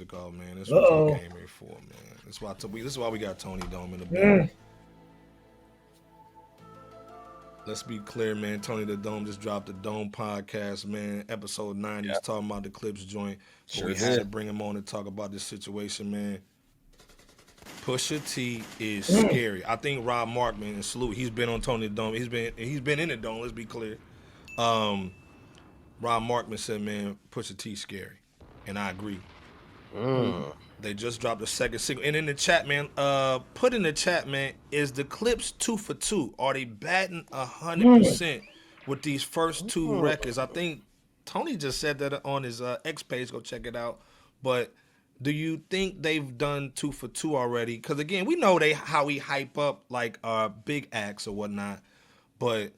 music off, man. This is what I came here for, man. This is why we got Tony Dome in the building. Let's be clear, man. Tony the Dome just dropped the Dome podcast, man. Episode 9. He's talking about the Clipse joint. But we had to bring him on to talk about this situation, man. Pusha T is scary. I think Rob Markman, and salute, he's been on Tony the Dome. He's been in the Dome. Let's be clear. Rob Markman said, man, Pusha T scary, and I agree. They just dropped the second single, and in the chat, man, put in the chat, man, is the Clipse 2 for 2? Are they batting 100% with these first two records? I think Tony just said that on his X page. Go check it out. But do you think they've done 2 for 2 already? Because again, we know how we hype up like big acts or whatnot, but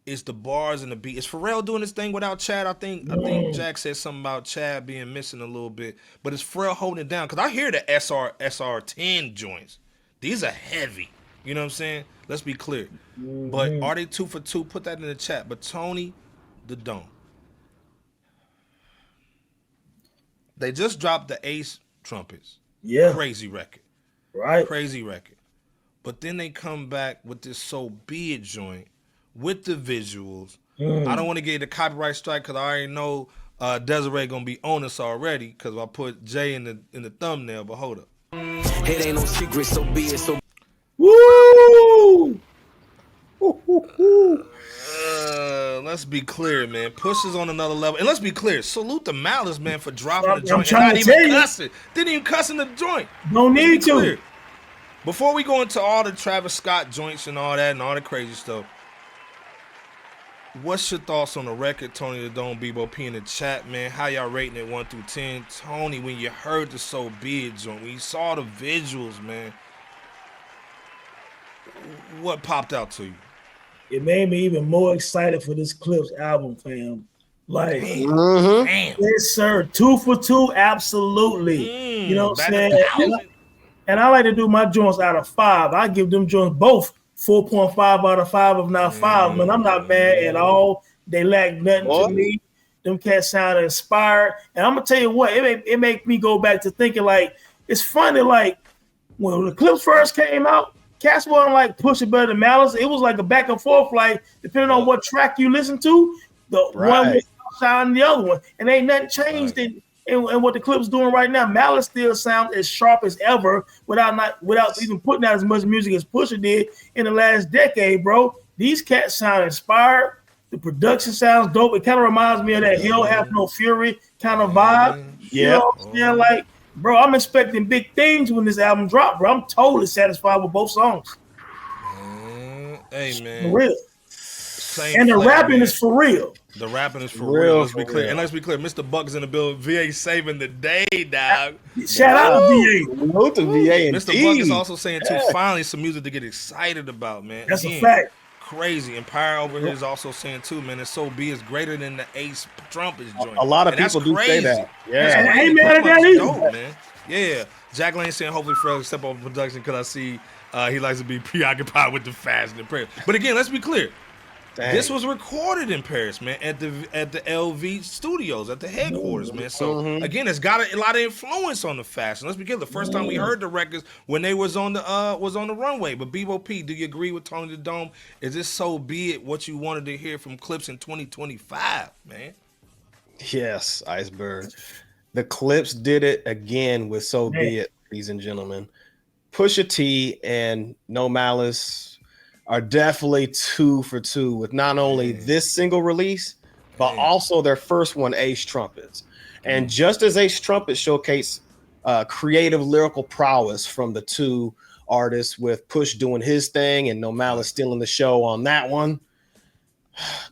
it's the bars and the beat. Is Pharrell doing this thing without Chad? I think Jack said something about Chad being missing a little bit, but it's Pharrell holding it down. Because I hear the SR10 joints. These are heavy. You know what I'm saying? Let's be clear. But are they 2 for 2? Put that in the chat. But Tony the Dome. They just dropped the Ace trumpets. Yeah. Crazy record. Right. Crazy record. But then they come back with this So Be It joint with the visuals. I don't want to get the copyright strike because I already know Desiree gonna be on us already because I put Jay in the thumbnail. But hold up. It ain't no secret, so be it. So Woo! Let's be clear, man. Push is on another level, and let's be clear. Salute the Malice, man, for dropping the joint and not even cussing. Didn't even cuss in the joint. No need to. Clear. Before we go into all the Travis Scott joints and all that and all the crazy stuff, what's your thoughts on the record, Tony the Dome, Bebo P in the chat, man? How y'all rating it 1 through 10? Tony, when you heard the So Be It joint, when you saw the visuals, man, what popped out to you? It made me even more excited for this Clipse album, fam. Like, yes, sir. 2 for 2, absolutely. You know what I'm saying? And I like to do my joints out of 5. I give them joints both 4.5 out of 5, if not 5. Man, I'm not mad at all. They lack nothing to me. Them cats sound inspired. And I'm gonna tell you what, it make me go back to thinking like it's funny. Like when the Clipse first came out, cats wasn't like Pusha better than Malice. It was like a back and forth, like depending on what track you listen to, the one was outside the other one, and ain't nothing changed in what the Clipse doing right now. Malice still sounds as sharp as ever without even putting out as much music as Pusha did in the last decade, bro. These cats sound inspired. The production sounds dope. It kind of reminds me of that Hell Have No Fury kind of vibe. You know what I'm saying? Like, bro, I'm expecting big things when this album drops, bro. I'm totally satisfied with both songs. Hey, man. For real. And the rapping is for real. The rapping is for real. Let's be clear. And let's be clear, Mr. Buck's in the building. VA saving the day, dog. Shout out to VA. Salute to VA. Mr. Buck is also saying, too, finally some music to get excited about, man. That's a fact. Crazy. And Pyre over here is also saying, too, man, it's So Be is greater than the Ace trumpets joint. A lot of people do say that. Yeah. I ain't mad at that either. Dope, man. Yeah. Jack Lane saying, hopefully Pharrell step over production because I see he likes to be preoccupied with the fast and prayer. But again, let's be clear. Dang. This was recorded in Paris, man, at the LV studios, at the headquarters, man. So again, it's got a lot of influence on the fashion. Let's begin. The first time we heard the records when they was on the runway. But Bebo P, do you agree with Tony the Dome? Is this So Be It what you wanted to hear from Clipse in 2025, man? Yes, Iceberg. The Clipse did it again with So Be It, ladies and gentlemen. Pusha T and No Malice are definitely 2 for 2 with not only this single release, but also their first one, Ace Trumpets. And just as Ace Trumpets showcase creative lyrical prowess from the two artists, with Push doing his thing and No Malice stealing the show on that one,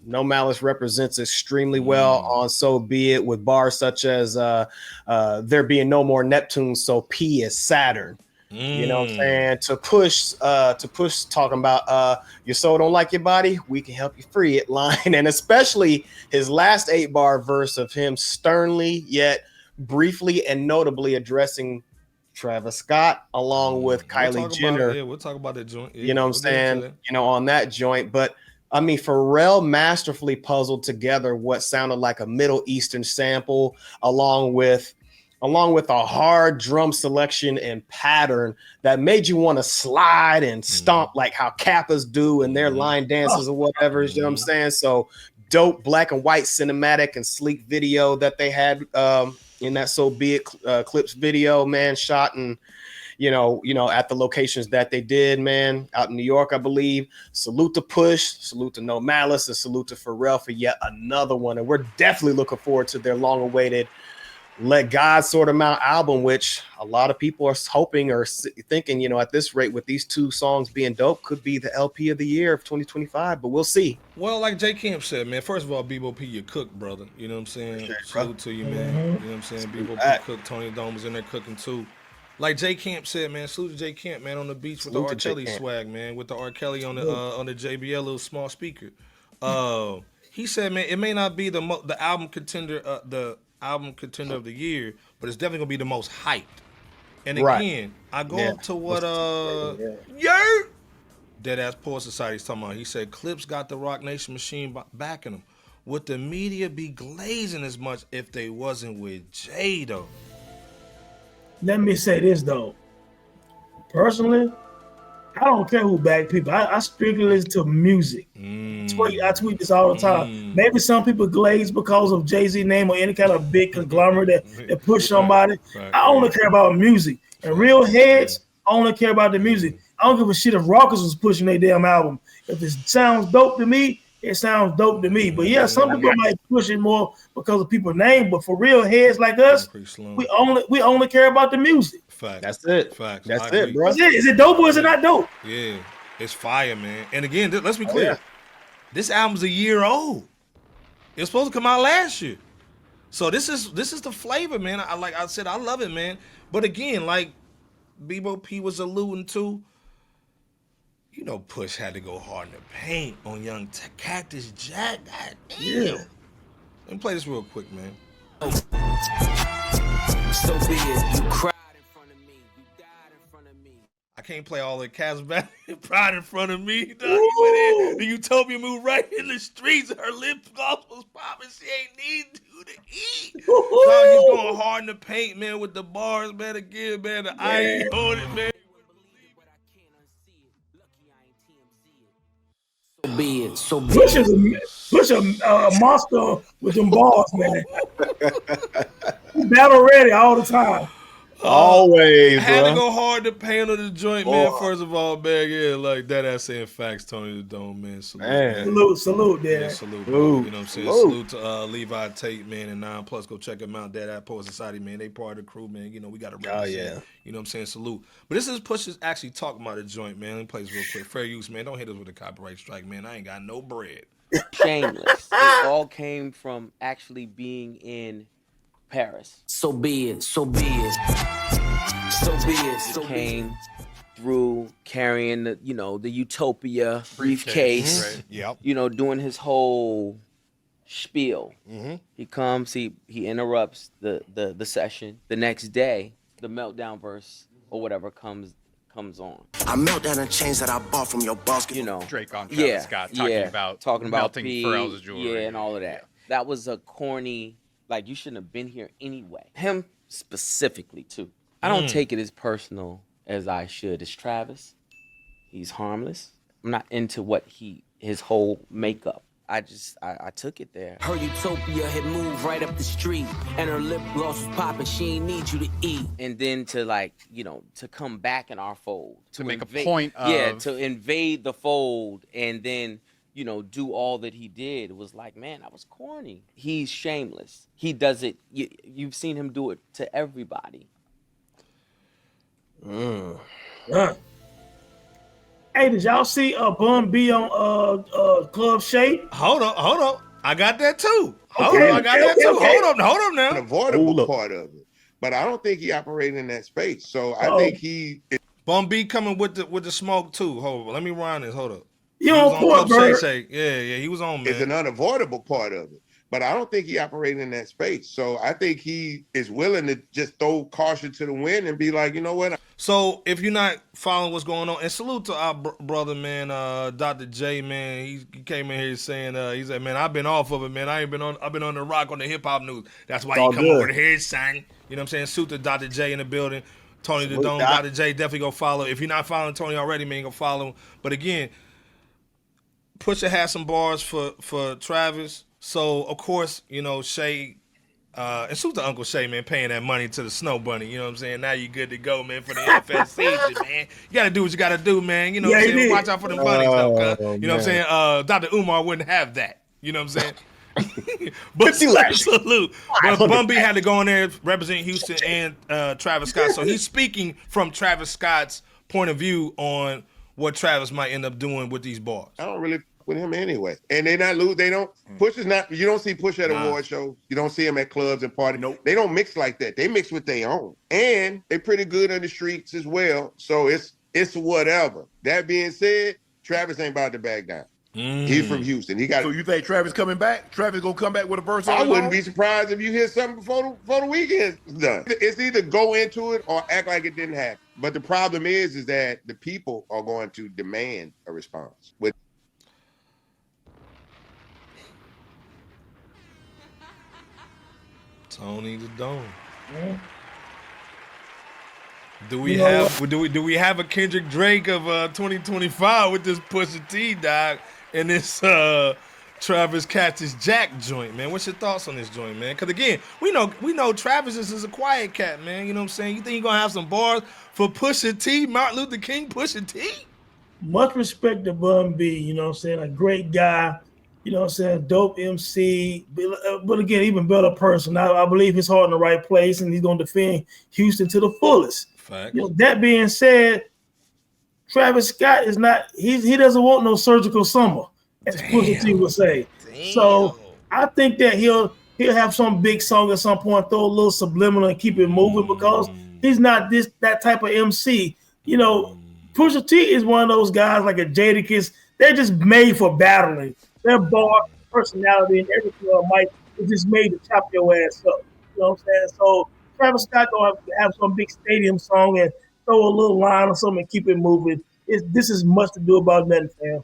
No Malice represents extremely well on So Be It, with bars such as there being no more Neptune, so P is Saturn. You know what I'm saying? To push talking about your soul don't like your body, we can help you free it line. And especially his last 8-bar verse of him sternly yet briefly and notably addressing Travis Scott along with Kylie Jenner. We'll talk about that joint. You know what I'm saying? You know, on that joint. But I mean, Pharrell masterfully puzzled together what sounded like a Middle Eastern sample along with along with a hard drum selection and pattern that made you want to slide and stomp like how Kappas do in their line dances or whatever. You know what I'm saying? So dope black and white cinematic and sleek video that they had in that So Be It Clipse video, man, shot in at the locations that they did, man, out in New York, I believe. Salute to Push, salute to No Malice, and salute to Pharrell for yet another one. And we're definitely looking forward to their long-awaited Let God Sort Them Out album, which a lot of people are hoping or thinking, at this rate, with these 2 songs being dope, could be the LP of the year of 2025, but we'll see. Well, like J Camp said, man, first of all, Bebo P, you cook, brother. You know what I'm saying? Okay, salute to you, man. You know what I'm saying? Bebo P cook, Tony Dome was in there cooking too. Like J Camp said, man, salute to J Camp, man, on the beach with the R. Kelly swag, man, with the R. Kelly on the JBL little small speaker. He said, man, it may not be the album contender, of the year, but it's definitely gonna be the most hyped. And again, I go up to what Deadass Poor Society's talking about. He said Clipse got the Roc Nation machine backing him. Would the media be glazing as much if they wasn't with Jay though? Let me say this though. Personally, I don't care who back people. I strictly listen to music. I tweet this all the time. Maybe some people glaze because of Jay-Z name or any kind of big conglomerate that push somebody. I only care about music. And real heads only care about the music. I don't give a shit if Rockers was pushing their damn album. If it sounds dope to me, it sounds dope to me. But yeah, some people might push it more because of people's name. But for real heads like us, we only care about the music. Fact. That's it. Fact. That's it, bro. Is it dope or is it not dope? Yeah, it's fire, man. And again, let's be clear. This album's a year old. It's supposed to come out last year. So this is the flavor, man. Like I said, I love it, man. But again, like Bebo P was alluding to, Push had to go hard in the paint on young Cactus Jack. God damn. Yeah. Let me play this real quick, man. So be it. You cried in front of me. You died in front of me. I can't play all the Cats back pride in front of me. Dog. He went in. The Utopia moved right in the streets. Her lip gloss was popping. She ain't need to eat. So he's going hard in the paint, man, with the bars, man. Again, man, the eye on it, man. So be it. So be it. Push a monster with them bars, man. Battle ready all the time. Always, I had to go hard to paint on the joint, man. First of all, man, yeah, like that ass saying facts, Tony the Dome, man. Salute, Dad. Yeah, salute, bro. You know what I'm saying? Salute to Levi Tate, man, and 9+ go check them out. That Poet Society, man. They part of the crew, man. We got to represent. Oh, yeah. You know what I'm saying? Salute. But this is Push's actually talking about the joint, man. Let me play this real quick. Fair use, man. Don't hit us with a copyright strike, man. I ain't got no bread. Shameless. It all came from actually being in Paris. So be it. So be it. So be it. So he came through carrying the Utopia briefcase. Right. Yep. Doing his whole spiel. Mm-hmm. He comes, he interrupts the session. The next day, the meltdown verse or whatever comes on. I melt down the chains that I bought from your boss. Drake on Travis Scott talking about melting Pharrell's jewelry. Yeah, and all of that. That was a corny, like you shouldn't have been here anyway. Him specifically too. I don't take it as personal as I should. As Travis, he's harmless. I'm not into his whole makeup. I took it there. Her Utopia had moved right up the street, and her lip gloss was popping. She ain't need you to eat. And then to to come back in our fold. To make a point of... Yeah, to invade the fold and then, do all that he did. It was like, man, that was corny. He's shameless. He does it. You've seen him do it to everybody. Hey, did y'all see Bun B on Club Shape? Hold on. I got that too. Hold Okay, on, I got that too. Hold on now. An avoidable part of it, but I don't think he operated in that space. So I think he. Bun B coming with the smoke too. Hold on, let me rewind this. Hold up. You on Port Bird? Yeah, he was on, man. It's an unavoidable part of it. but I don't think he operating in that space. So I think he is willing to just throw caution to the wind and be like, you know what? So if you're not following what's going on, and salute to our brother, man, Dr. J, man. He came in here saying, he said, man, I've been off of it, man. I've been on the rock on the hip hop news. That's why you come over here, son. You know what I'm saying? Salute to Dr. J in the building. Tony the Dome, Dr. J, definitely go follow. If you're not following Tony already, man, go follow him. But again, Pusha had some bars for Travis. So, of course, you know, Shay, and salute to Uncle Shay, man, paying that money to the Snow Bunny. You know what I'm saying? Now you good to go, man, for the NFL season, man. You got to do what you got to do, man. You know what I'm saying? Watch out for them bunnies, though, cuz. You know what I'm saying? Dr. Umar wouldn't have that. You know what I'm saying? But salute. But Bun B had to go in there represent Houston and Travis Scott. So he's speaking from Travis Scott's point of view on what Travis might end up doing with these bars. I don't really with him anyway. And they not lose. They don't Push is not, you don't see Push at award shows. You don't see him at clubs and parties. Nope. They don't mix like that. They mix with their own. And they pretty good on the streets as well. So it's whatever. That being said, Travis ain't about to back down. He's from Houston. So you think Travis coming back? Travis gonna come back with a verse? I wouldn't be surprised if you hear something before the weekend's done. It's either go into it or act like it didn't happen. But the problem is that the people are going to demand a response. Tony the Dome. Do we have a Kendrick Drake of 2025 with this Pusha T, dog, and this Travis Catches Jack joint, man? What's your thoughts on this joint, man? Because again, we know Travis is a quiet cat, man. You know what I'm saying? You think you're gonna have some bars for Pusha T, Martin Luther King, Pusha T? Much respect to Bun B, you know what I'm saying? A great guy, you know what I'm saying? Dope MC, but again, even better person. I believe his heart in the right place, and he's gonna defend Houston to the fullest. Facts. You know, that being said, Travis Scott is not, he doesn't want no surgical summer, as Pusha T would say. So I think that he'll have some big song at some point, throw a little subliminal and keep it moving, because he's not that type of MC. You know, Pusha T is one of those guys like a Jadakiss. They're just made for battling. Their bar, personality, and everything on mic is just made to chop your ass up. You know what I'm saying? So Travis Scott gonna have some big stadium song and throw a little line or something and keep it moving. This is much to do about nothing, fam.